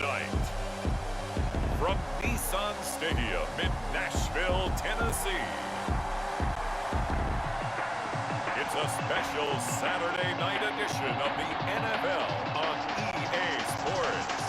tonight. From Nissan Stadium in Nashville, Tennessee. It's a special Saturday night edition of the NFL on EA Sports.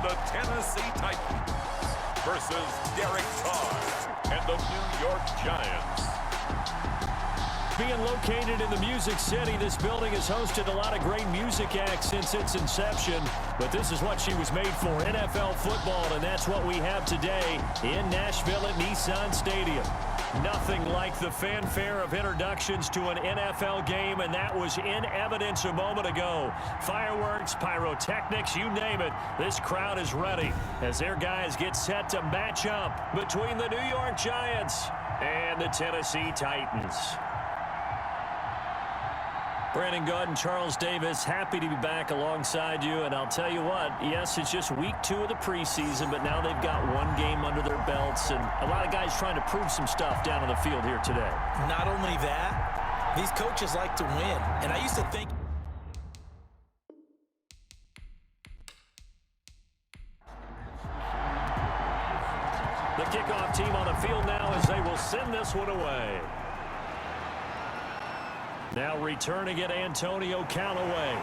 The Tennessee Titans versus Derek Carr and the New York Giants. Being located in the Music City, this building has hosted a lot of great music acts since its inception, but this is what she was made for, NFL football, and that's what we have today in Nashville at Nissan Stadium. Nothing like the fanfare of introductions to an NFL game, and that was in evidence a moment ago. Fireworks, pyrotechnics, you name it. This crowd is ready as their guys get set to match up between the New York Giants and the Tennessee Titans. Brandon Gaudin, Charles Davis, happy to be back alongside you. And I'll tell you what, yes, it's just week 2 of the preseason, but now they've got one game under their belts. And a lot of guys trying to prove some stuff down on the field here today. Not only that, these coaches like to win. And I used to think... The kickoff team on the field now as they will send this one away. Now returning it, Antonio Callaway.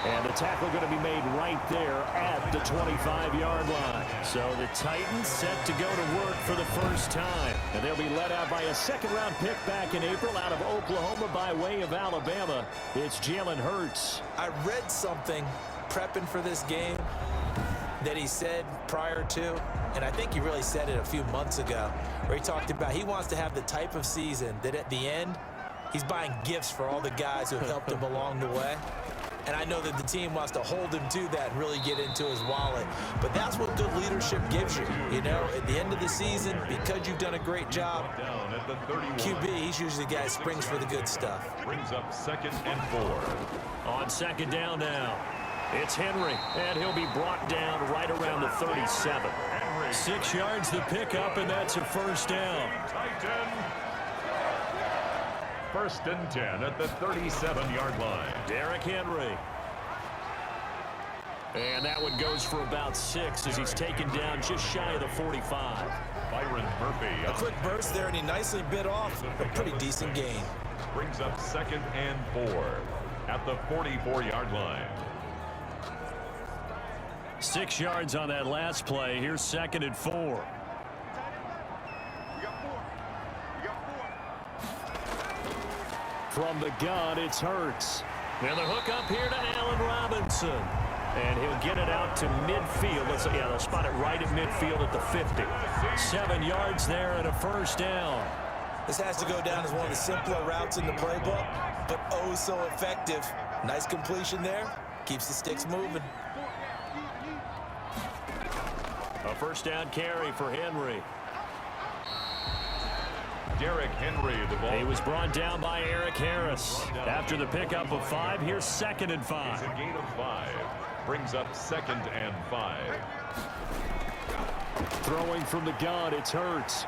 And the tackle going to be made right there at the 25-yard line. So the Titans set to go to work for the first time. And they'll be led out by a second-round pick back in April out of Oklahoma by way of Alabama. It's Jalen Hurts. I read something prepping for this game that he said prior to, and I think he really said it a few months ago, where he talked about he wants to have the type of season that at the end, he's buying gifts for all the guys who have helped him along the way. And I know that the team wants to hold him to that and really get into his wallet. But that's what good leadership gives you. You know, at the end of the season, because you've done a great job, QB, he's usually the guy who springs for the good stuff. Brings up 2nd and 4. On second down now, it's Henry, and he'll be brought down right around the 37. 6 yards the pickup, and that's a first down. First and 10 at the 37-yard line. Derrick Henry. And that one goes for about 6 as he's taken down just shy of the 45. Byron Murphy. A quick burst there, and he nicely bit off a pretty decent gain. Brings up 2nd and 4 at the 44-yard line. 6 yards on that last play. Here's 2nd and 4. From the gun, it's Hurts. And the hook up here to Allen Robinson. And he'll get it out to midfield. They'll spot it right at midfield at the 50. 7 yards there and a first down. This has to go down as one of the simpler routes in the playbook, but oh so effective. Nice completion there. Keeps the sticks moving. A first down carry for Henry. Derrick Henry, the ball. He was brought down by Eric Harris. After the pickup of 5, here's 2nd and 5. It's a gain of 5. Brings up 2nd and 5. Throwing from the gun, it's Hurts.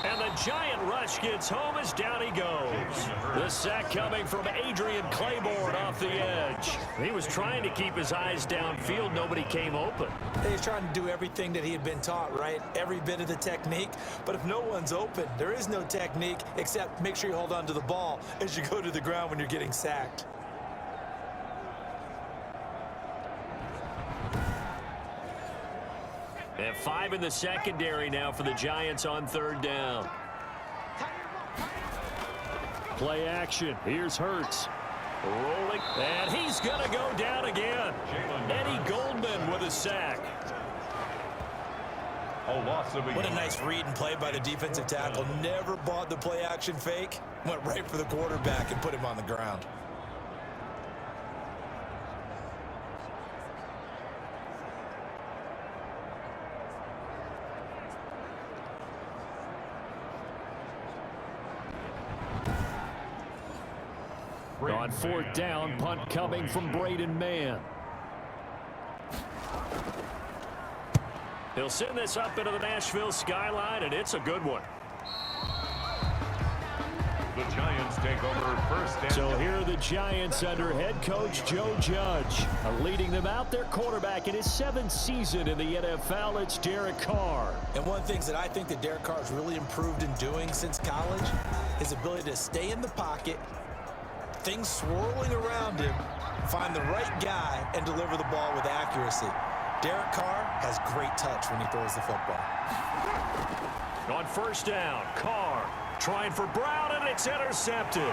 And the giant rush gets home as down he goes. The sack coming from Adrian Claiborne off the edge. He was trying to keep his eyes downfield. Nobody came open. He's trying to do everything that he had been taught, right? Every bit of the technique. But if no one's open, there is no technique except make sure you hold on to the ball as you go to the ground when you're getting sacked. And 5 in the secondary now for the Giants on 3rd down. Play action. Here's Hurts. Rolling. And he's going to go down again. Eddie Goldman with a sack. A loss of a What a nice read and play by the defensive tackle. Never bought the play action fake. Went right for the quarterback and put him on the ground. On fourth down, punt coming from Braden Mann. He'll send this up into the Nashville skyline, and it's a good one. The Giants take over first and So here are the Giants under head coach Joe Judge. Leading them out, their quarterback in his 7th season in the NFL, it's Derek Carr. And one of the things that I think that Derek Carr has really improved in doing since college, his ability to stay in the pocket, things swirling around him, find the right guy, and deliver the ball with accuracy. Derek Carr has great touch when he throws the football. On first down, Carr trying for Brown, and it's intercepted.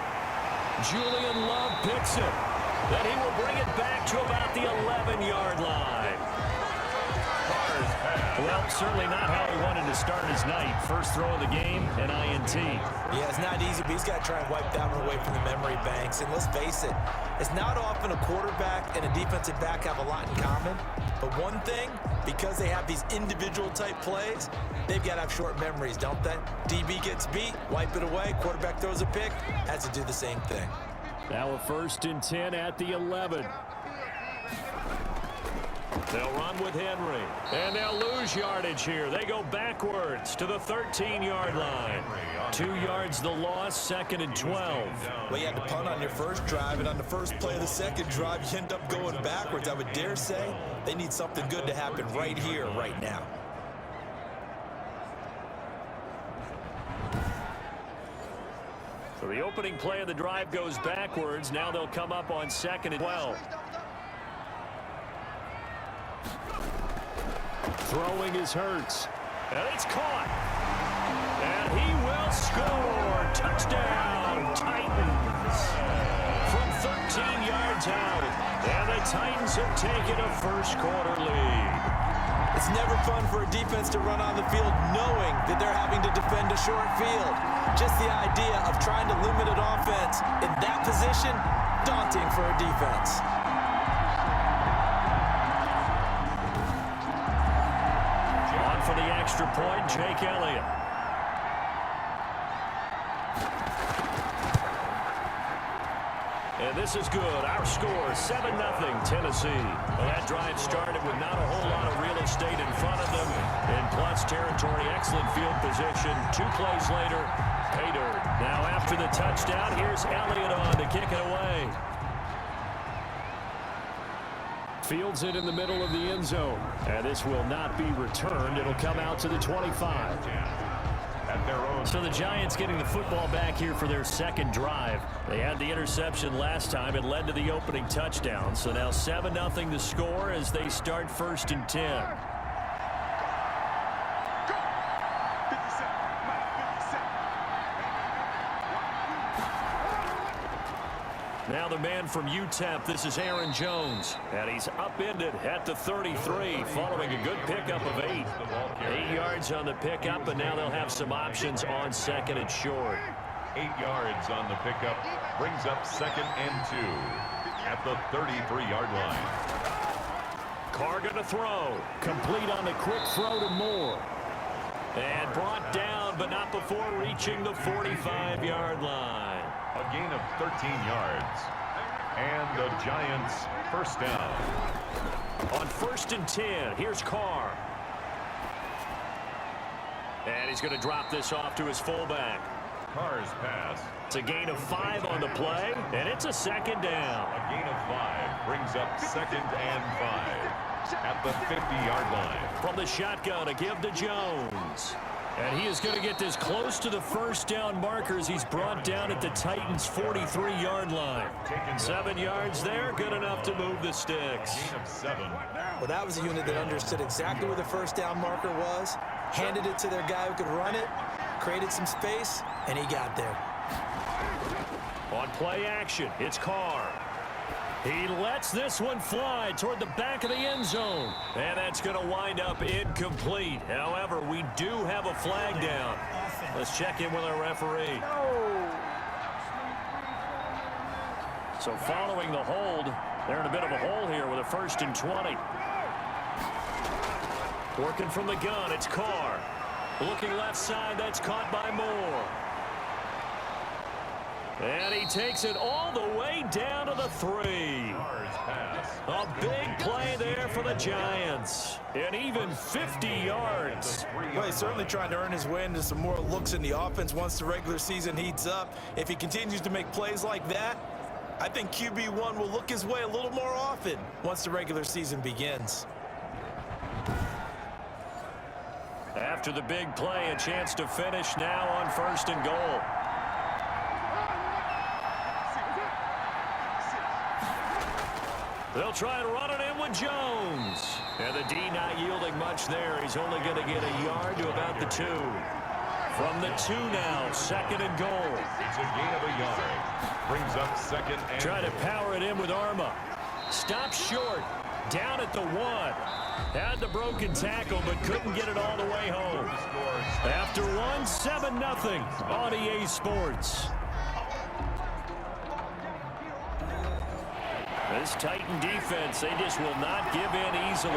Julian Love picks it. Then he will bring it back to about the 11-yard line. Well, certainly not how he wanted to start his night. First throw of the game, an INT. Yeah, it's not easy, but he's got to try and wipe that one away from the memory banks. And let's face it, it's not often a quarterback and a defensive back have a lot in common. But one thing, because they have these individual type plays, they've got to have short memories, don't they? DB gets beat, wipe it away, quarterback throws a pick, has to do the same thing. Now a 1st and 10 at the 11. They'll run with Henry, and they'll lose yardage here. They go backwards to the 13-yard line. 2 yards the loss, 2nd and 12. Well, you had to punt on your first drive, and on the first play of the second drive, you end up going backwards. I would dare say they need something good to happen right here, right now. So the opening play of the drive goes backwards. Now they'll come up on 2nd and 12. Throwing is Hurts. And it's caught. And he will score. Touchdown, Titans. From 13 yards out. And the Titans have taken a first-quarter lead. It's never fun for a defense to run on the field knowing that they're having to defend a short field. Just the idea of trying to limit an offense in that position, daunting for a defense. For the extra point, Jake Elliott. And this is good. Our score, 7-0 Tennessee. Well, that drive started with not a whole lot of real estate in front of them. In plus territory, excellent field position. 2 plays later, pay dirt. Now after the touchdown, here's Elliott on to kick it away. Fields it in the middle of the end zone. And this will not be returned. It'll come out to the 25. So the Giants getting the football back here for their 2nd drive. They had the interception last time. It led to the opening touchdown. So now 7-0 the score as they start 1st and 10. Now the man from UTEP, this is Aaron Jones. And he's upended at the 33 following a good pickup of 8. 8 yards on the pickup, and now they'll have some options on 2nd and short. 8 yards on the pickup brings up 2nd and 2 at the 33-yard line. Carr going to throw. Complete on the quick throw to Moore. And brought down, but not before reaching the 45-yard line. A gain of 13 yards. And the Giants first down. On 1st and 10, here's Carr. And he's going to drop this off to his fullback. Carr's pass. It's a gain of 5 on the play, and it's a 2nd down. A gain of 5 brings up 2nd and 5 at the 50-yard line. From the shotgun, a give to Jones. And he is going to get this close to the first down markers. He's brought down at the Titans' 43-yard line. 7 yards there, good enough to move the sticks. Gain of 7. Well, that was a unit that understood exactly where the first down marker was, handed it to their guy who could run it, created some space, and he got there. On play action, it's Carr. He lets this one fly toward the back of the end zone. And that's going to wind up incomplete. However, we do have a flag down. Let's check in with our referee. So following the hold, they're in a bit of a hole here with a 1st and 20. Working from the gun, it's Carr. Looking left side, that's caught by Moore. And he takes it all the way down to the 3. A big play there for the Giants. And even 50 yards. Well, he's certainly trying to earn his way into some more looks in the offense once the regular season heats up. If he continues to make plays like that, I think QB1 will look his way a little more often once the regular season begins. After the big play, a chance to finish now on 1st and goal. They'll try and run it in with Jones. And the D not yielding much there. He's only going to get a yard to about the 2. From the 2 now, 2nd and goal. It's a gain of a yard. Brings up 2nd and Try to power it in with Arma. Stop short. Down at the 1. Had the broken tackle, but couldn't get it all the way home. After 1, 7-0 on EA Sports. This Titan defense, they just will not give in easily.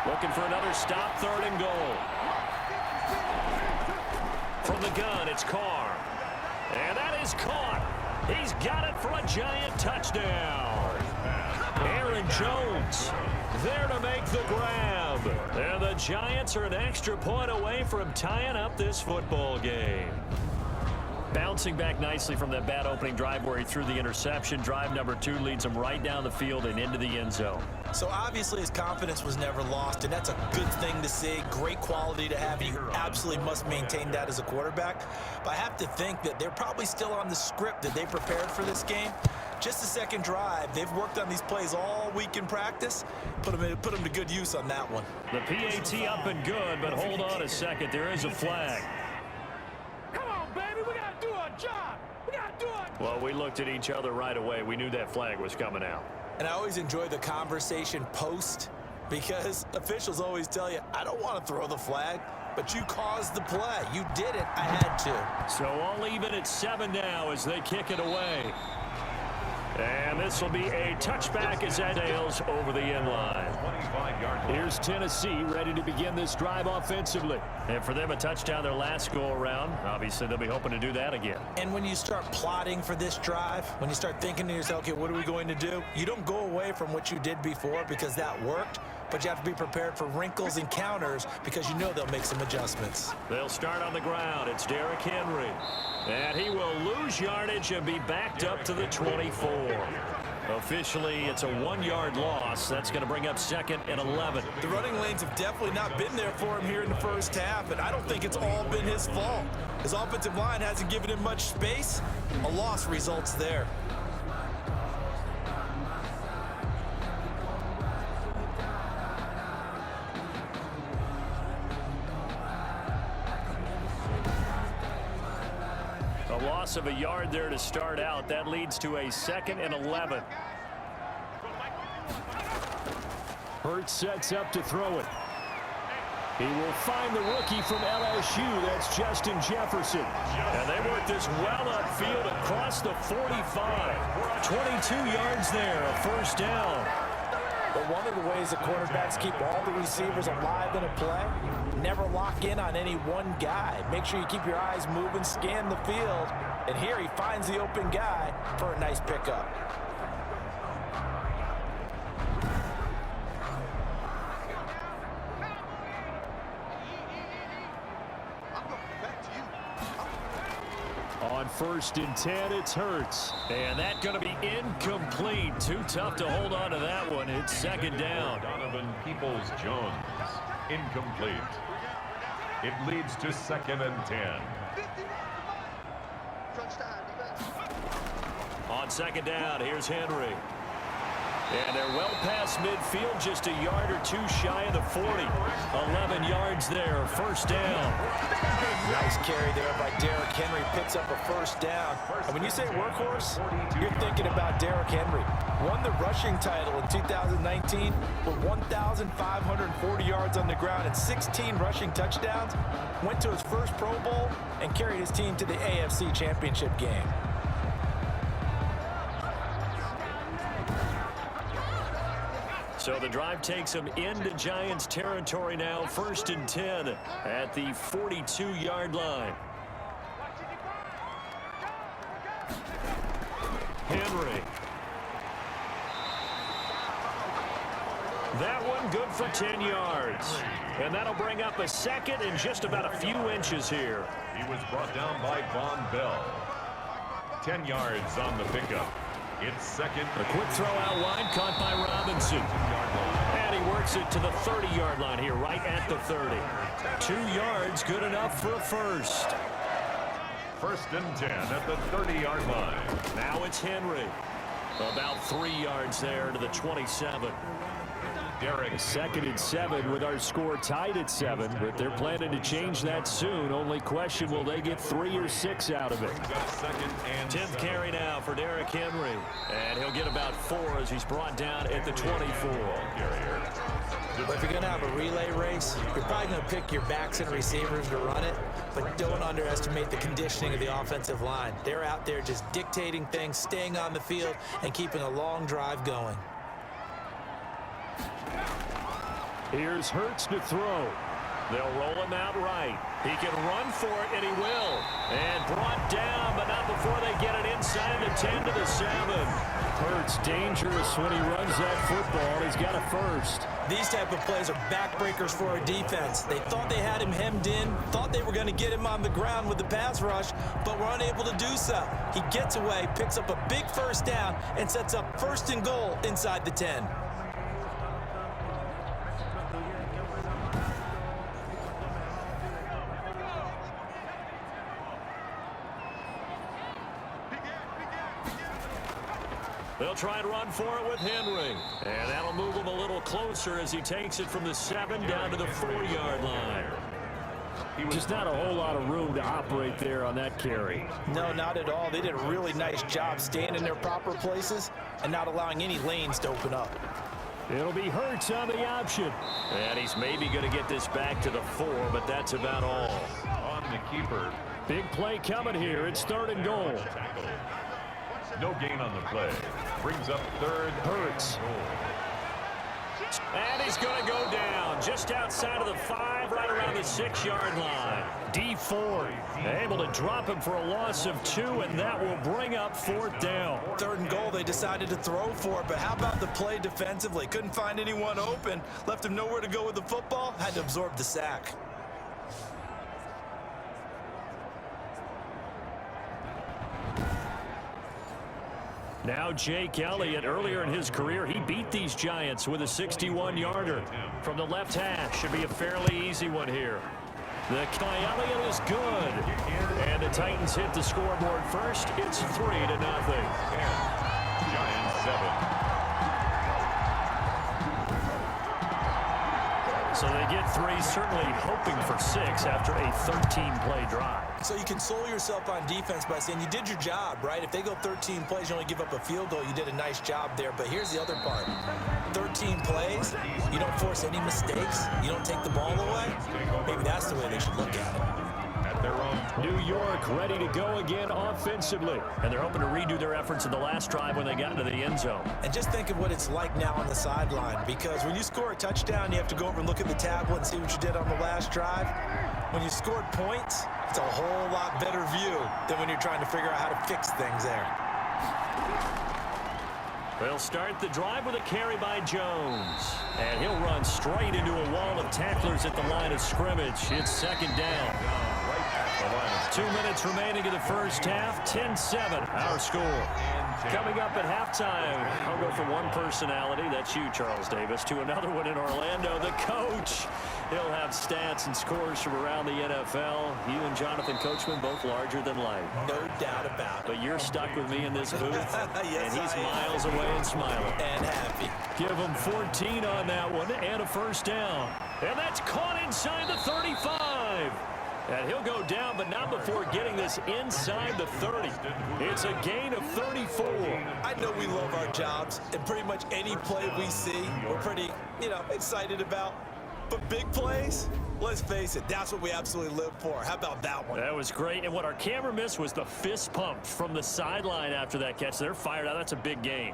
Looking for another stop, 3rd and goal. From the gun, it's Carr. And that is caught. He's got it for a Giant touchdown. Aaron Jones there to make the grab. And the Giants are an extra point away from tying up this football game. Bouncing back nicely from that bad opening drive where he threw the interception. Drive number 2 leads him right down the field and into the end zone. So obviously his confidence was never lost, and that's a good thing to see. Great quality to have. You absolutely must maintain that as a quarterback. But I have to think that they're probably still on the script that they prepared for this game. Just the second drive. They've worked on these plays all week in practice. Put them to good use on that one. The PAT up and good, but hold on a second. There is a flag. Well, we looked at each other right away. We knew that flag was coming out. And I always enjoy the conversation post because officials always tell you, I don't want to throw the flag, but you caused the play. You did it. I had to. So I'll leave it at 7 now as they kick it away. And this will be a touchback as that ails over the end line. Here's Tennessee ready to begin this drive offensively. And for them, a touchdown their last go-around. Obviously, they'll be hoping to do that again. And when you start plotting for this drive, when you start thinking to yourself, okay, what are we going to do? You don't go away from what you did before because that worked, but you have to be prepared for wrinkles and counters because you know they'll make some adjustments. They'll start on the ground. It's Derrick Henry. And he will lose yardage and be backed up to the 24. Officially, it's a 1-yard loss. That's going to bring up 2nd and 11. The running lanes have definitely not been there for him here in the first half, and I don't think it's all been his fault. His offensive line hasn't given him much space. A loss results there. A loss of a yard there to start out. That leads to a 2nd and 11. Hurts sets up to throw it. He will find the rookie from LSU. That's Justin Jefferson. And they work this well upfield across the 45. 22 yards there, a 1st down. But one of the ways the quarterbacks keep all the receivers alive in a play, never lock in on any one guy. Make sure you keep your eyes moving, scan the field. And here he finds the open guy for a nice pickup. On 1st and 10, it's Hurts. And that's going to be incomplete. Too tough to hold on to that one. It's 2nd down. Donovan Peoples-Jones. Incomplete. It leads to 2nd and 10. On 2nd down, here's Henry. And they're well past midfield, just a yard or 2 shy of the 40. 11 yards there, 1st down. Nice carry there by Derrick Henry. Picks up a 1st down. And when you say workhorse, you're thinking about Derrick Henry. Won the rushing title in 2019 with 1,540 yards on the ground and 16 rushing touchdowns. Went to his first Pro Bowl and carried his team to the AFC Championship game. So the drive takes them into Giants territory now. 1st and 10 at the 42-yard line. Henry. That one good for 10 yards. And that'll bring up a second and just about a few inches here. He was brought down by Von Bell. 10 yards on the pickup. It's second. A quick throw out wide, caught by Robinson. And he works it to the 30-yard line here, right at the 30. 2 yards, good enough for a first. First and 10 at the 30-yard line. Now it's Henry. About 3 yards there to the 27. Derek. Second and 7 with our score tied at 7, but they're planning to change that soon. Only question, will they get 3 or 6 out of it? 10th carry now for Derek Henry. And he'll get about 4 as he's brought down at the 24. But if you're going to have a relay race, you're probably going to pick your backs and receivers to run it, but don't underestimate the conditioning of the offensive line. They're out there just dictating things, staying on the field, and keeping a long drive going. Here's Hurts to throw. They'll roll him out right. He can run for it, and he will. And brought down, but not before they get it inside the 10 to the 7. Hurts dangerous when he runs that football. He's got a first. These type of plays are backbreakers for our defense. They thought they had him hemmed in, thought they were going to get him on the ground with the pass rush, but were unable to do so. He gets away, picks up a big first down, and sets up 1st and goal inside the 10. They'll try and run for it with Henry. And that'll move him a little closer as he takes it from the 7 down to the 4-yard line. Just not a whole lot of room to operate there on that carry. No, not at all. They did a really nice job staying in their proper places and not allowing any lanes to open up. It'll be Hurts on the option. And he's maybe going to get this back to the 4, but that's about all. On the keeper. Big play coming here. It's 3rd and goal. No gain on the play. Brings up 3rd. Hurts. And he's going to go down just outside of the 5, right around the 6-yard line. D4 able to drop him for a loss of 2, and that will bring up 4th down. 3rd and goal, they decided to throw for it, but how about the play defensively? Couldn't find anyone open, left him nowhere to go with the football, had to absorb the sack. Now Jake Elliott, earlier in his career, he beat these Giants with a 61-yarder from the left hash. Should be a fairly easy one here. The Elliott is good. And the Titans hit the scoreboard first. It's 3-0. Giants 7. So they get 3, certainly hoping for 6 after a 13-play drive. So you console yourself on defense by saying you did your job, right? If they go 13 plays, you only give up a field goal, you did a nice job there. But here's the other part. 13 plays, you don't force any mistakes, you don't take the ball away. Maybe that's the way they should look at it. New York ready to go again offensively. And they're hoping to redo their efforts in the last drive when they got into the end zone. And just think of what it's like now on the sideline, because when you score a touchdown, you have to go over and look at the tablet and see what you did on the last drive. When you scored points, it's a whole lot better view than when you're trying to figure out how to fix things there. They'll start the drive with a carry by Jones. And he'll run straight into a wall of tacklers at the line of scrimmage. It's 2nd down. 2 minutes remaining in the first half. 10-7, our score. Coming up at halftime, I'll go from one personality, that's you, Charles Davis, to another one in Orlando, the coach. He'll have stats and scores from around the NFL. You and Jonathan Coachman, both larger than life. No doubt about it. But you're stuck with me in this booth, yes, and he's miles away and smiling. And happy. Give him 14 on that one, and a first down. And that's caught inside the 35. And he'll go down, but not before getting this inside the 30. It's a gain of 34. I know we love our jobs, and pretty much any play we see, we're pretty, excited about. But big plays, let's face it, that's what we absolutely live for. How about that one? That was great. And what our camera missed was the fist pump from the sideline after that catch. They're fired out. That's a big gain.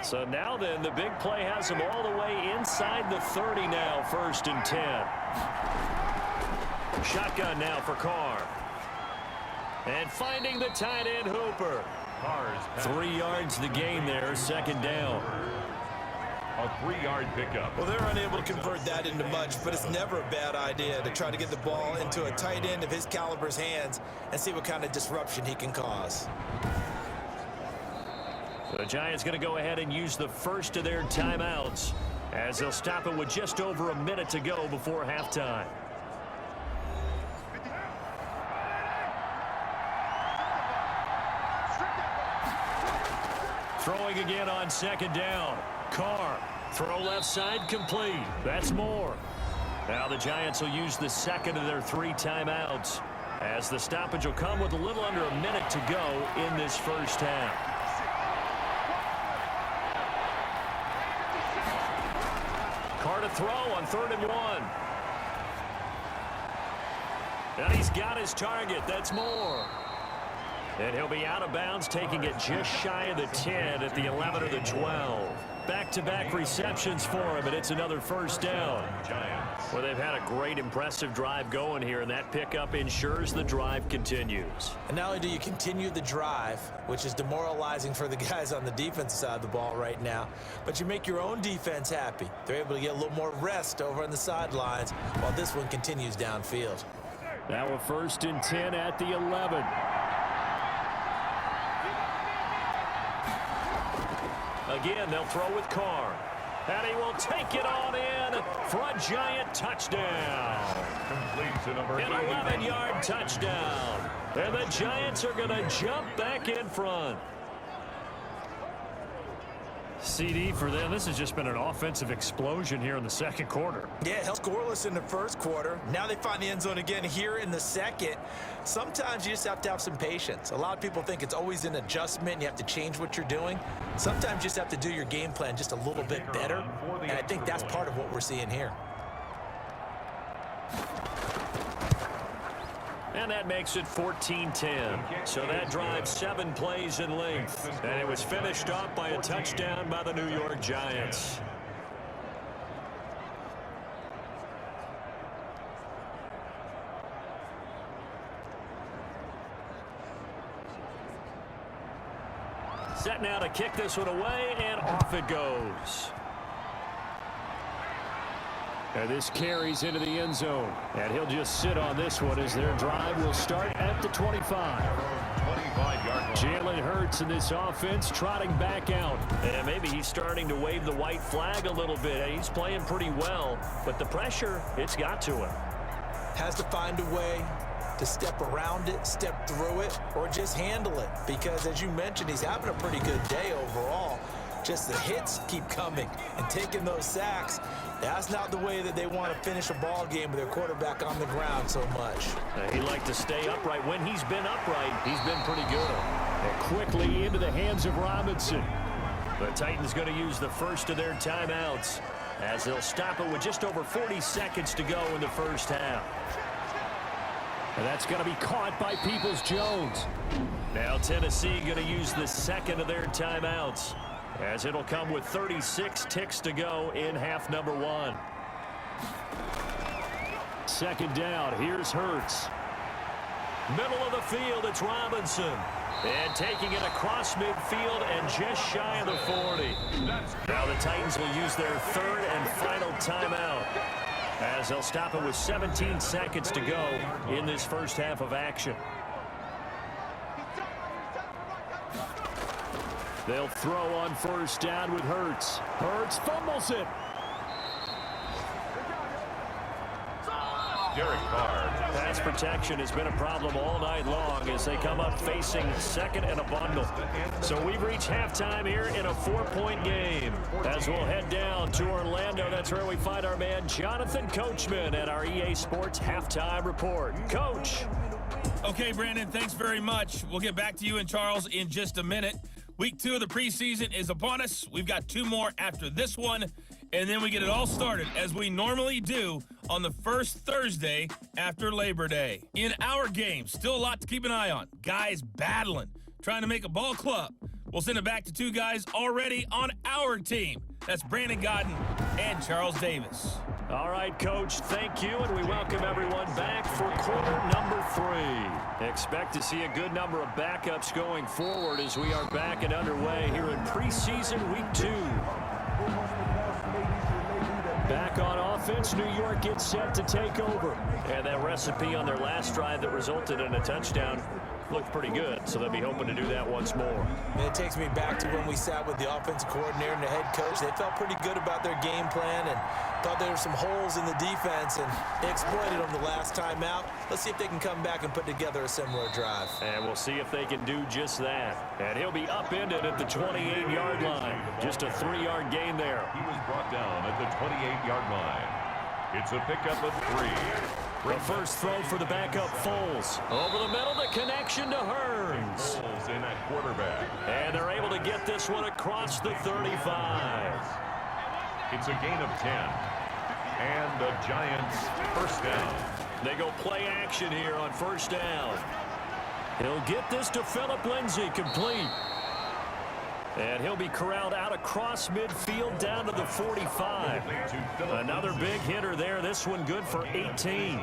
So now then, the big play has them all the way inside the 30 now, 1st and 10. Shotgun now for Carr. And finding the tight end Hooper. 3 yards the gain there, second down. A 3-yard pickup. Well, they're unable to convert that into much, but it's never a bad idea to try to get the ball into a tight end of his caliber's hands and see what kind of disruption he can cause. The Giants going to go ahead and use the first of their timeouts as they'll stop it with just over a minute to go before halftime. Throwing again on second down. Carr. Throw left side complete. That's more. Now the Giants will use the second of their 3 timeouts as the stoppage will come with a little under a minute to go in this first half. Carr to throw on 3rd and 1. And he's got his target. That's more. And he'll be out of bounds, taking it just shy of the 10 at the 11 or the 12. Back-to-back receptions for him, and it's another first down. Well, they've had a great, impressive drive going here, and that pickup ensures the drive continues. And not only do you continue the drive, which is demoralizing for the guys on the defensive side of the ball right now, but you make your own defense happy. They're able to get a little more rest over on the sidelines while this one continues downfield. Now a 1st and 10 at the 11. Again, they'll throw with Carr. And he will take it on in for a Giant touchdown. Complete to number 'An 11-yard touchdown. And the Giants are going to jump back in front. CD for them. This has just been an offensive explosion here in the second quarter. Yeah, held scoreless in the first quarter. Now they find the end zone again here in the second. Sometimes you just have to have some patience. A lot of people think it's always an adjustment. You have to change what you're doing. Sometimes you just have to do your game plan just a little bit better. And I think that's part of what we're seeing here. And that makes it 14-10. So that drive 7 plays in length. And it was finished off by a touchdown by the New York Giants. Set now to kick this one away, and off it goes. And this carries into the end zone. And he'll just sit on this one as their drive will start at the 25. 25-yard line. Jalen Hurts in this offense trotting back out. And maybe he's starting to wave the white flag a little bit. He's playing pretty well. But the pressure, it's got to him. Has to find a way to step around it, step through it, or just handle it. Because as you mentioned, he's having a pretty good day overall. Just the hits keep coming and taking those sacks. That's not the way that they want to finish a ball game with their quarterback on the ground so much. He likes to stay upright. When he's been upright, he's been pretty good. And quickly into the hands of Robinson. The Titans going to use the first of their timeouts as they'll stop it with just over 40 seconds to go in the first half. And that's going to be caught by Peoples-Jones. Now Tennessee going to use the second of their timeouts, as it'll come with 36 ticks to go in half number 1. Second down, here's Hurts. Middle of the field, it's Robinson. And taking it across midfield and just shy of the 40. Now the Titans will use their third and final timeout, as they'll stop it with 17 seconds to go in this first half of action. They'll throw on first down with Hurts. Hurts fumbles it. Derek Carr. Pass protection has been a problem all night long as they come up facing second and a bundle. So we've reached halftime here in a 4-point game. As we'll head down to Orlando, that's where we find our man Jonathan Coachman at our EA Sports Halftime Report. Coach. Okay, Brandon, thanks very much. We'll get back to you and Charles in just a minute. Week 2 of the preseason is upon us. We've got 2 more after this one, and then we get it all started, as we normally do, on the first Thursday after Labor Day. In our game, still a lot to keep an eye on. Guys battling, trying to make a ball club. We'll send it back to 2 guys already on our team. That's Brandon Godden and Charles Davis. All right, Coach, thank you, and we welcome everyone back for quarter number 3. Expect to see a good number of backups going forward as we are back and underway here in preseason week 2. Back on offense, New York gets set to take over. And that recipe on their last drive that resulted in a touchdown looked pretty good, so they'll be hoping to do that once more. And it takes me back to when we sat with the offensive coordinator and the head coach. They felt pretty good about their game plan and thought there were some holes in the defense, and they exploited them the last time out. Let's see if they can come back and put together a similar drive. And we'll see if they can do just that. And he'll be upended at the 28-yard line. Just a 3-yard gain there. He was brought down at the 28-yard line. It's a pickup of 3. The first throw for the backup, Foles. Over the middle, the connection to Hearns. Foles in at quarterback. And they're able to get this one across the 35. It's a gain of 10. And the Giants first down. They go play action here on first down. He'll get this to Phillip Lindsay, complete. And he'll be corralled out across midfield down to the 45. Another big hitter there. This one good for 18.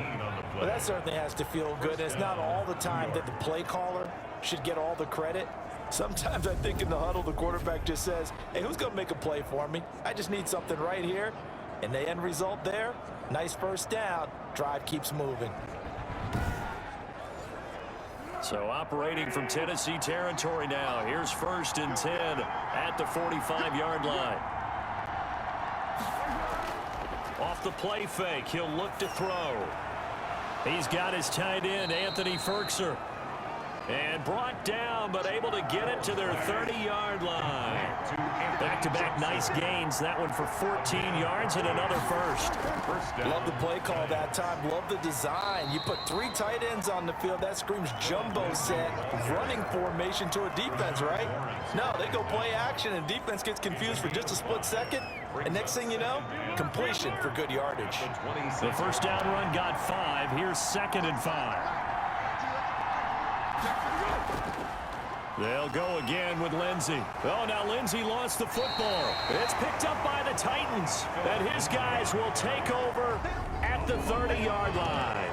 Well, that certainly has to feel good. It's not all the time that the play caller should get all the credit. Sometimes I think in the huddle, the quarterback just says, hey, who's going to make a play for me? I just need something right here. And the end result there, nice first down. Drive keeps moving. So operating from Tennessee territory now. Here's 1st and 10 at the 45-yard line. Off the play fake, he'll look to throw. He's got his tight end, Anthony Ferkser. And brought down, but able to get it to their 30-yard line. Back-to-back nice gains. That one for 14 yards and another first. Love the play call that time. Love the design. You put 3 tight ends on the field. That screams jumbo set, running formation to a defense, right? No, they go play action, and defense gets confused for just a split second. And next thing you know, completion for good yardage. The first down run got 5. Here's 2nd and 5. They'll go again with Lindsay. Oh, now Lindsay lost the football. It's picked up by the Titans. And his guys will take over at the 30-yard line.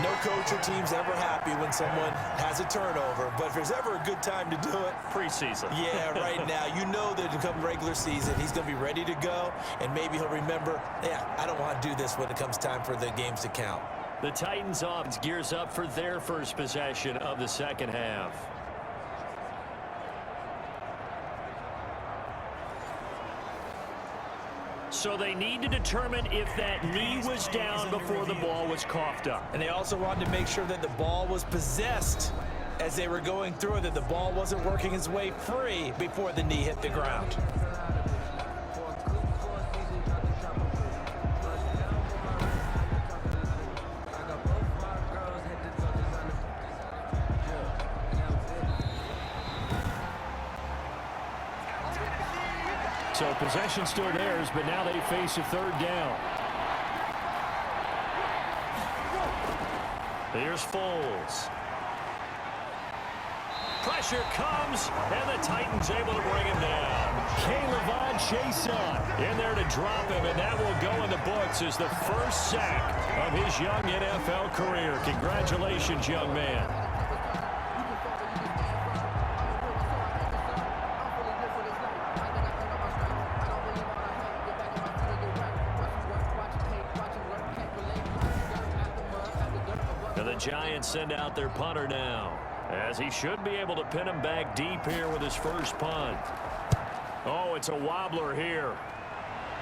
No coach or team's ever happy when someone has a turnover, but if there's ever a good time to do it, preseason. Yeah, right now. You know that come regular season, he's going to be ready to go, and maybe he'll remember, yeah, I don't want to do this when it comes time for the games to count. The Titans offense gears up for their first possession of the second half. So they need to determine if that knee was down before the ball was coughed up. And they also wanted to make sure that the ball was possessed as they were going through it, that the ball wasn't working its way free before the knee hit the ground. So possession still theirs, but now they face a 3rd down. Here's Foles. Pressure comes, and the Titans able to bring him down. K'Lavon Chaisson in there to drop him, and that will go in the books as the first sack of his young NFL career. Congratulations, young man. The Giants send out their punter now, as he should be able to pin him back deep here with his first punt. Oh, it's a wobbler here.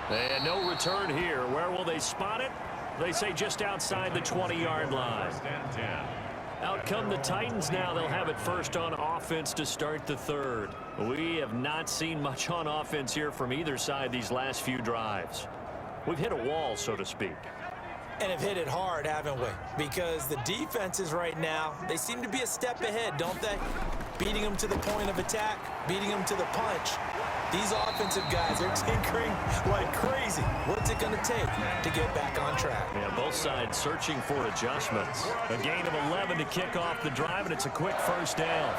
And no return here. Where will they spot it? They say just outside the 20-yard line. Out come the Titans now. They'll have it first on offense to start the 3rd. We have not seen much on offense here from either side these last few drives. We've hit a wall, so to speak. And have hit it hard, haven't we? Because the defenses right now, they seem to be a step ahead, don't they? Beating them to the point of attack, beating them to the punch. These offensive guys are tinkering like crazy. What's it going to take to get back on track? Yeah, both sides searching for adjustments. A gain of 11 to kick off the drive, and it's a quick first down.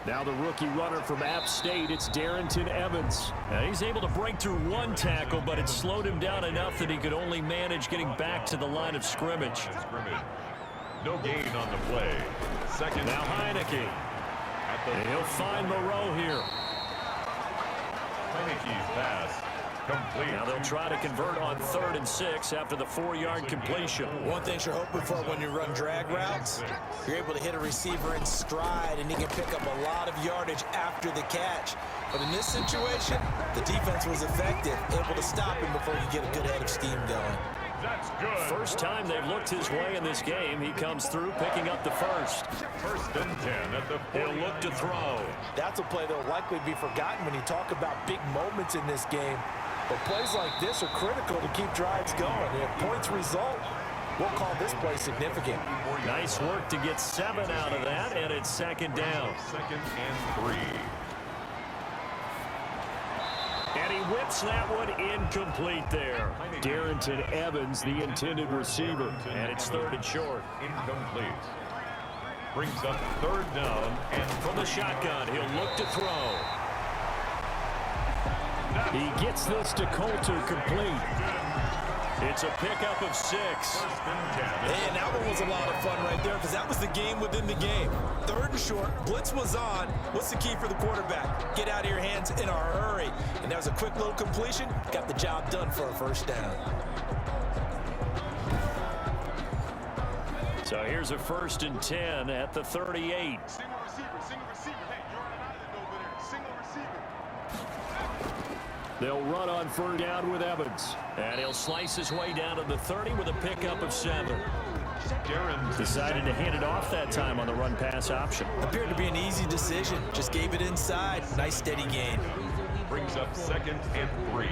Now the rookie runner from App State, it's Darrington Evans. Now he's able to break through one tackle, but it slowed him down enough that he could only manage getting back to the line of scrimmage. No gain on the play. Second. Now Heineke. And he'll find Moreau here. Heineke's pass complete. Now they'll try to convert on 3rd and 6 after the 4-yard completion. One thing you're hoping for when you run drag routes, you're able to hit a receiver in stride, and he can pick up a lot of yardage after the catch. But in this situation, the defense was effective, able to stop him before you get a good head of steam going. That's good. First time they've looked his way in this game. He comes through picking up the first. 1st and 10 at the 40. He'll look to throw. That's a play that will likely be forgotten when you talk about big moments in this game. But plays like this are critical to keep drives going. And if points result, we'll call this play significant. Nice work to get 7 out of that, and it's 2nd down. 2nd and 3. And he whips that one incomplete there. Darrington Evans, the intended receiver. And it's 3rd and short. Incomplete. Brings up 3rd down. And from the shotgun, he'll look to throw. He gets this to Coulter complete. It's a pickup of 6. And that one was a lot of fun right there because that was the game within the game. 3rd and short, blitz was on. What's the key for the quarterback? Get out of your hands in a hurry. And that was a quick little completion. Got the job done for a 1st down. So here's a 1st and 10 at the 38. Single receiver. Hey, you're on an island over there. Single receiver. They'll run on 3rd down with Evans. And he'll slice his way down to the 30 with a pickup of 7. Decided to hand it off that time on the run-pass option. Appeared to be an easy decision. Just gave it inside. Nice steady gain. Brings up 2nd and 3.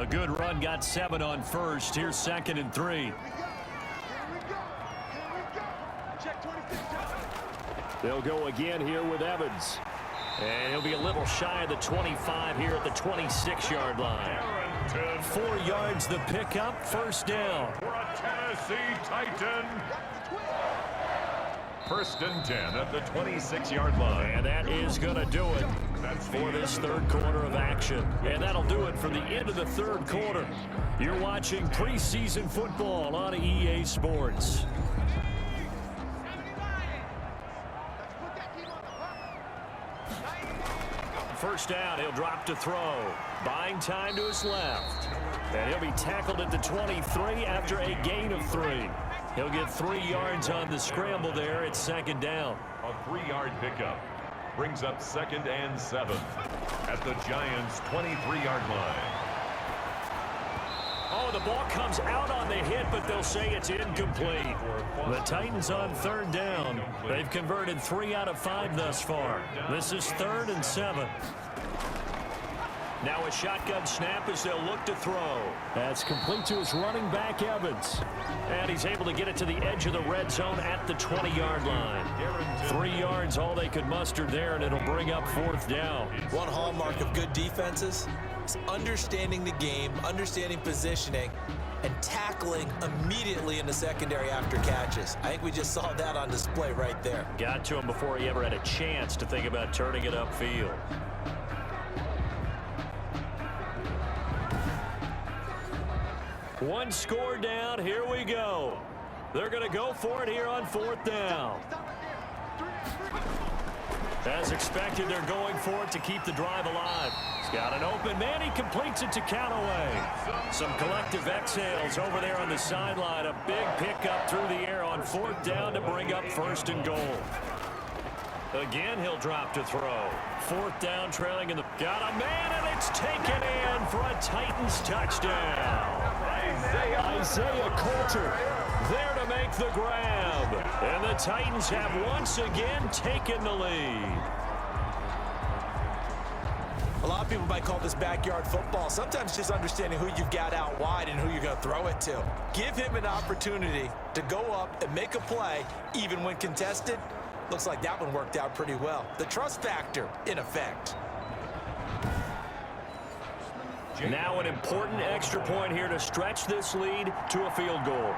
A good run got 7 on 1st. Here's 2nd and 3. They'll go again here with Evans. And he'll be a little shy of the 25 here at the 26-yard line. 4 yards the pickup, 1st down. For a Tennessee Titan. 1st and 10 at the 26-yard line. And that is going to do it for this 3rd quarter of action. And that'll do it for the end of the 3rd quarter. You're watching preseason football on EA Sports. First down, he'll drop to throw. Buying time to his left. And he'll be tackled at the 23 after a gain of 3. He'll get 3 yards on the scramble there. It's 2nd down. A 3-yard pickup. Brings up 2nd and 7 at the Giants' 23-yard line. Oh, the ball comes out on the hit, but they'll say it's incomplete. The Titans on 3rd down. They've converted 3 out of 5 thus far. This is 3rd and 7. Now a shotgun snap as they'll look to throw. That's complete to his running back, Evans. And he's able to get it to the edge of the red zone at the 20-yard line. 3 yards, all they could muster there, and it'll bring up 4th down. One hallmark of good defenses is understanding the game, understanding positioning, and tackling immediately in the secondary after catches. I think we just saw that on display right there. Got to him before he ever had a chance to think about turning it upfield. One score down. Here we go. They're going to go for it here on 4th down. As expected, they're going for it to keep the drive alive. He's got an open man. He completes it to Callaway. Some collective exhales over there on the sideline. A big pickup through the air on 4th down to bring up 1st and goal. Again, he'll drop to throw. 4th down, trailing in the... Got a man, and it's taken in for a Titans touchdown. Isaiah Coulter there to make the grab. And the Titans have once again taken the lead. A lot of people might call this backyard football. Sometimes just understanding who you've got out wide and who you're going to throw it to. Give him an opportunity to go up and make a play, even when contested. Looks like that one worked out pretty well. The trust factor in effect. Now an important extra point here to stretch this lead to a field goal.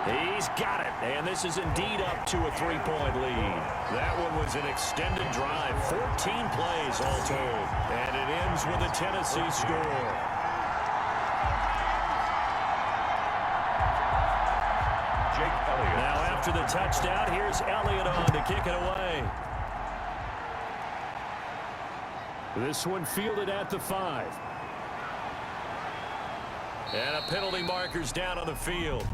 He's got it, and this is indeed up to a 3-point lead. That one was an extended drive, 14 plays all told, and it ends with a Tennessee score. Now after the touchdown, here's Elliott on to kick it away. This one fielded at the 5. And a penalty marker's down on the field.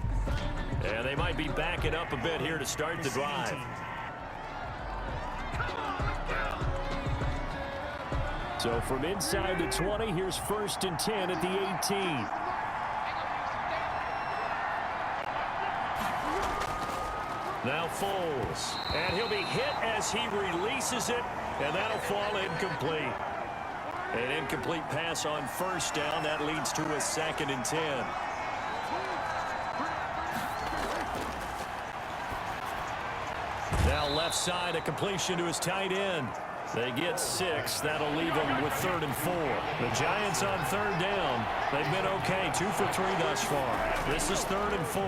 And they might be backing up a bit here to start the drive. So from inside the 20, here's 1st and 10 at the 18. Now Foles. And he'll be hit as he releases it, and that'll fall incomplete. An incomplete pass on 1st down. That leads to a 2nd and 10. Now left side, a completion to his tight end. They get 6. That'll leave them with 3rd and 4. The Giants on 3rd down. They've been okay, 2 for 3 thus far. This is 3rd and 4.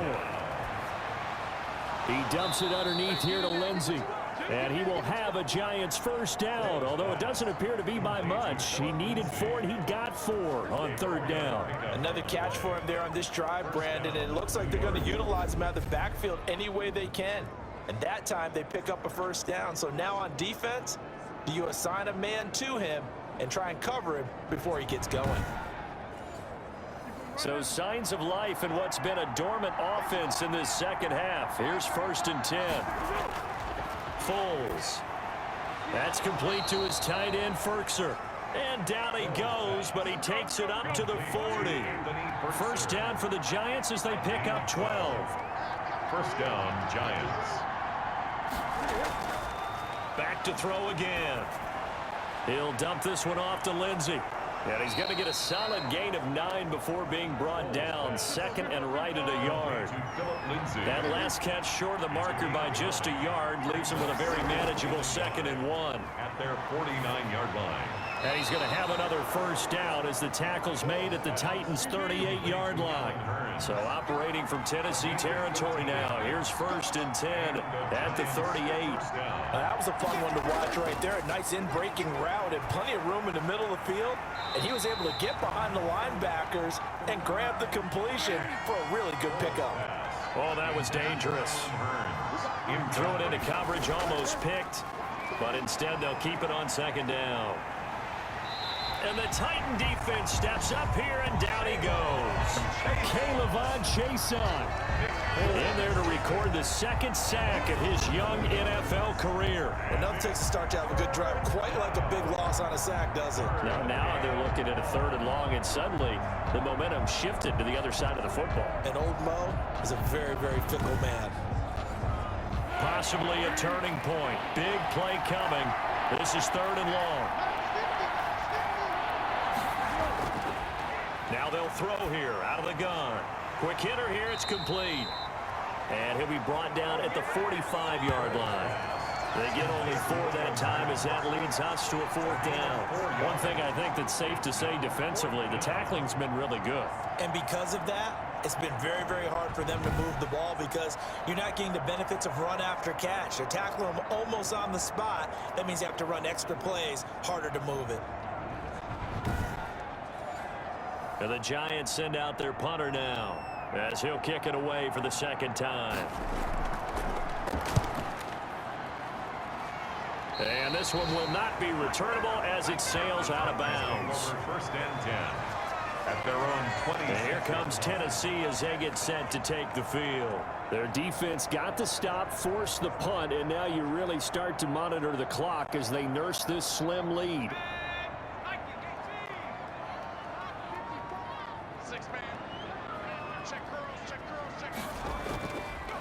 He dumps it underneath here to Lindsey. And he will have a Giants 1st down, although it doesn't appear to be by much. He needed 4, and he got 4 on 3rd down. Another catch for him there on this drive, Brandon, and it looks like they're going to utilize him out of the backfield any way they can. And that time they pick up a 1st down. So now on defense, do you assign a man to him and try and cover him before he gets going? So signs of life in what's been a dormant offense in this second half. Here's 1st and 10. Foles. That's complete to his tight end, Ferkser. And down he goes, but he takes it up to the 40. 1st down for the Giants as they pick up 12. 1st down, Giants. Back to throw again. He'll dump this one off to Lindsey. And he's going to get a solid gain of 9 before being brought down. 2nd and right at a yard. That last catch short of the marker by just a yard leaves him with a very manageable 2nd and 1. At their 49-yard line. And he's going to have another 1st down as the tackle's made at the Titans' 38-yard line. So operating from Tennessee territory now. Here's 1st and 10 at the 38. That was a fun one to watch right there. A nice in-breaking route and plenty of room in the middle of the field. And he was able to get behind the linebackers and grab the completion for a really good pickup. Oh, that was dangerous. Threw it into coverage, almost picked. But instead, they'll keep it on 2nd down. And the Titan defense steps up here, and down he goes. K'Lavon Chaisson in there to record the 2nd sack of his young NFL career. Well, nothing takes a start to have a good drive quite like a big loss on a sack, does it? Now they're looking at a 3rd and long, and suddenly the momentum shifted to the other side of the football. And old Mo is a very, very fickle man. Possibly a turning point. Big play coming. This is 3rd and long. Now they'll throw here out of the gun. Quick hitter here. It's complete. And he'll be brought down at the 45-yard line. They get only 4 that time as that leads us to a 4th down. One thing I think that's safe to say defensively, the tackling's been really good. And because of that, it's been very, very hard for them to move the ball because you're not getting the benefits of run after catch. They're tackling them almost on the spot. That means you have to run extra plays, harder to move it. And the Giants send out their punter now as he'll kick it away for the 2nd time. And this one will not be returnable as it sails out of bounds. 1st and 10. At their own 20. And here comes Tennessee as they get set to take the field. Their defense got the stop, forced the punt, and now you really start to monitor the clock as they nurse this slim lead.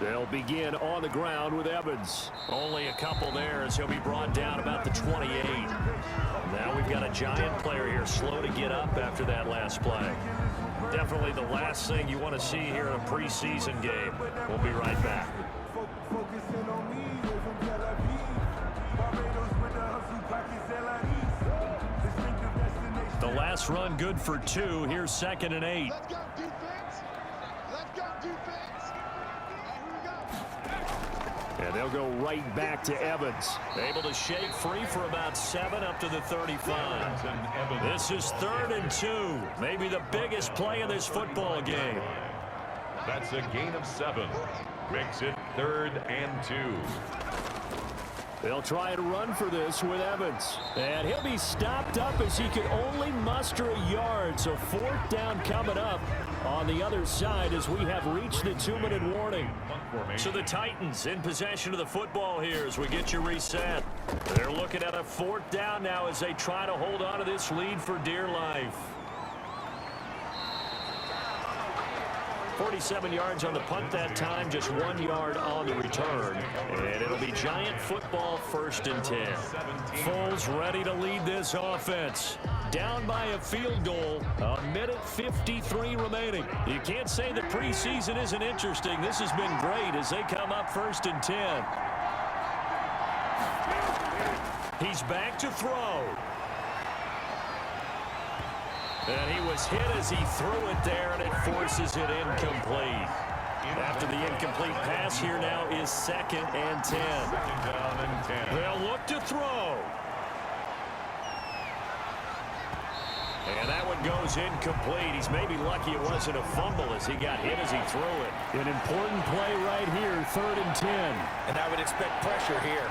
They'll begin on the ground with Evans. Only a couple there as he'll be brought down about the 28. Now we've got a Giant player here slow to get up after that last play. Definitely the last thing you want to see here in a preseason game. We'll be right back. The last run good for 2. Here's 2nd and 8. Let's go, defense. Let's go, defense. Here we go. And they'll go right back to Evans. Able to shake free for about 7 up to the 35. This is 3rd and 2. Maybe the biggest play in this football game. That's a gain of 7. Makes it 3rd and 2. They'll try and run for this with Evans. And he'll be stopped up as he could only muster a yard. So 4th down coming up on the other side as we have reached the 2-minute warning. So the Titans in possession of the football here as we get you reset. They're looking at a 4th down now as they try to hold on to this lead for dear life. 47 yards on the punt that time, just 1 yard on the return. And it'll be Giant football 1st and 10. Foles ready to lead this offense. Down by a field goal, 1:53 remaining. You can't say the preseason isn't interesting. This has been great as they come up 1st and 10. He's back to throw. And he was hit as he threw it there, and it forces it incomplete. After the incomplete pass, here now is 2nd and 10. 2nd down and 10. They'll look to throw. And that one goes incomplete. He's maybe lucky it wasn't a fumble as he got hit as he threw it. An important play right here, 3rd and 10. And I would expect pressure here.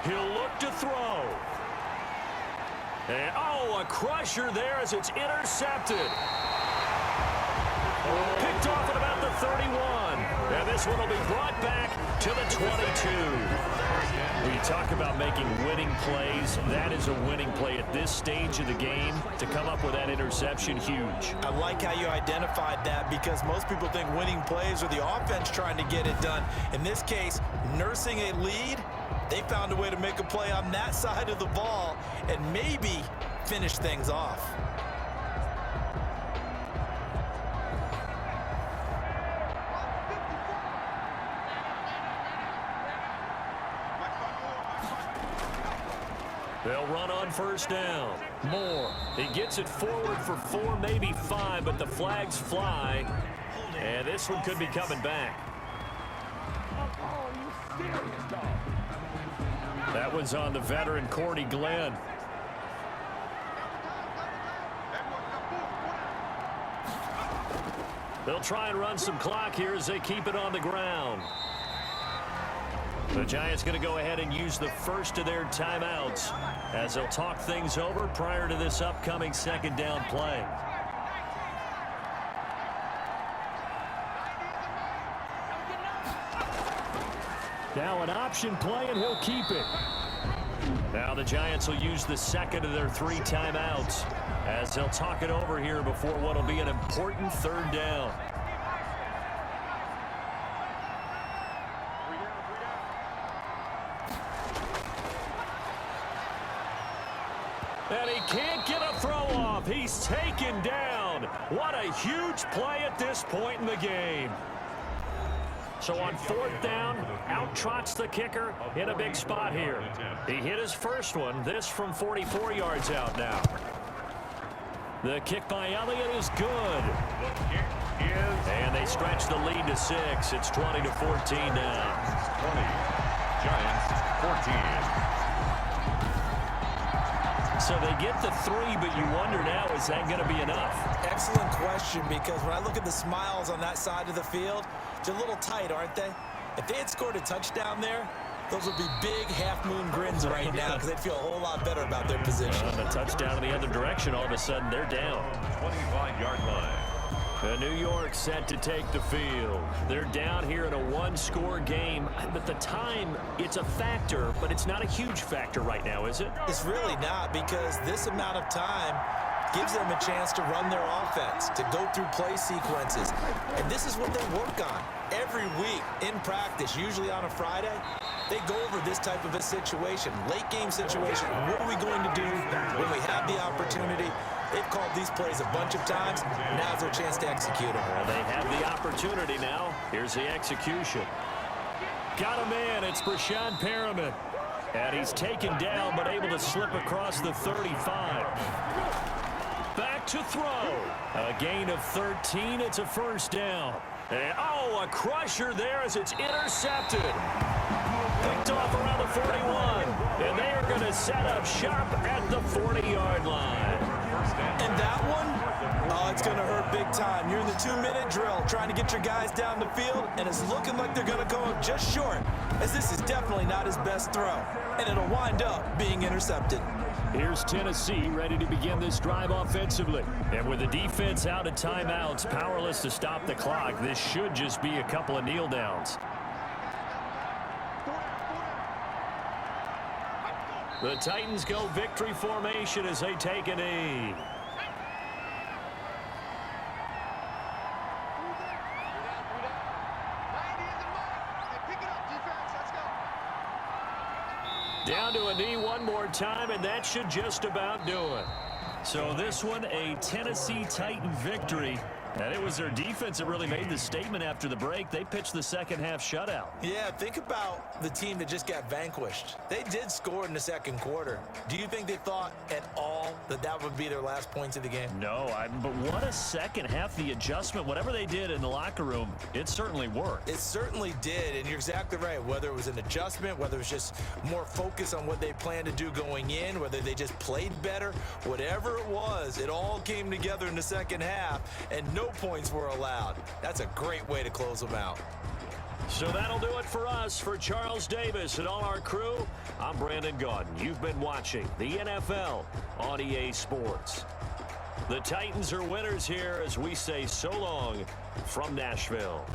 He'll look to throw. And, a crusher there as it's intercepted. Picked off at about the 31. And this one will be brought back to the 22. When you talk about making winning plays, that is a winning play at this stage of the game. To come up with that interception, huge. I like how you identified that because most people think winning plays are the offense trying to get it done. In this case, nursing a lead, they found a way to make a play on that side of the ball and maybe finish things off. They'll run on 1st down. Moore. He gets it forward for 4, maybe 5, but the flags fly. And this one could be coming back. That was on the veteran Cordy Glenn. They'll try and run some clock here as they keep it on the ground. The Giants going to go ahead and use the first of their timeouts as they'll talk things over prior to this upcoming 2nd down play. Now an option play, and he'll keep it. Now the Giants will use the 2nd of their 3 timeouts as they'll talk it over here before what will be an important 3rd down. And he can't get a throw off. He's taken down. What a huge play at this point in the game. So on 4th down, out trots the kicker in a big spot here. He hit his first one. This from 44 yards out now. The kick by Elliott is good. And they stretch the lead to 6. It's 20-14 now. 20. Giants 14. So they get the 3, but you wonder now, is that going to be enough? Excellent question, because when I look at the smiles on that side of the field, they're a little tight, aren't they? If they had scored a touchdown there, those would be big half-moon grins right now because they'd feel a whole lot better about their position. On the touchdown in the other direction, all of a sudden they're down. 25-yard line. New York set to take the field. They're down here in a 1-score game, but the time, it's a factor, but it's not a huge factor right now, is it? It's really not, because this amount of time gives them a chance to run their offense, to go through play sequences. And this is what they work on every week in practice, usually on a Friday. They go over this type of a situation, late game situation. What are we going to do when we have the opportunity? They've called these plays a bunch of times. Now's their chance to execute them. Well, they have the opportunity now. Here's the execution. Got him in. It's Brashad Perriman. And he's taken down, but able to slip across the 35. Back to throw. A gain of 13. It's a first down. And, oh, a crusher there as it's intercepted. Picked off around the 41. And they are going to set up shop at the 40-yard line. And that one, oh, it's going to hurt big time. You're in the 2-minute drill trying to get your guys down the field, and it's looking like they're going to go up just short, as this is definitely not his best throw, and it'll wind up being intercepted. Here's Tennessee ready to begin this drive offensively. And with the defense out of timeouts, powerless to stop the clock, this should just be a couple of kneel downs. The Titans go victory formation as they take a knee. Down to a knee one more time, and that should just about do it. So this one, a Tennessee Titan victory. And it was their defense that really made the statement after the break. They pitched the second half shutout. Yeah, think about the team that just got vanquished. They did score in the second quarter. Do you think they thought at all that that would be their last points of the game? No, but what a second half. The adjustment, whatever they did in the locker room, it certainly worked. It certainly did, and you're exactly right. Whether it was an adjustment, whether it was just more focus on what they planned to do going in, whether they just played better, whatever it was, it all came together in the second half, and no points were allowed. That's a great way to close them out. So that'll do it for us. For Charles Davis and all our crew, I'm Brandon Gaudin. You've been watching the NFL on EA Sports. The Titans are winners here as we say so long from Nashville.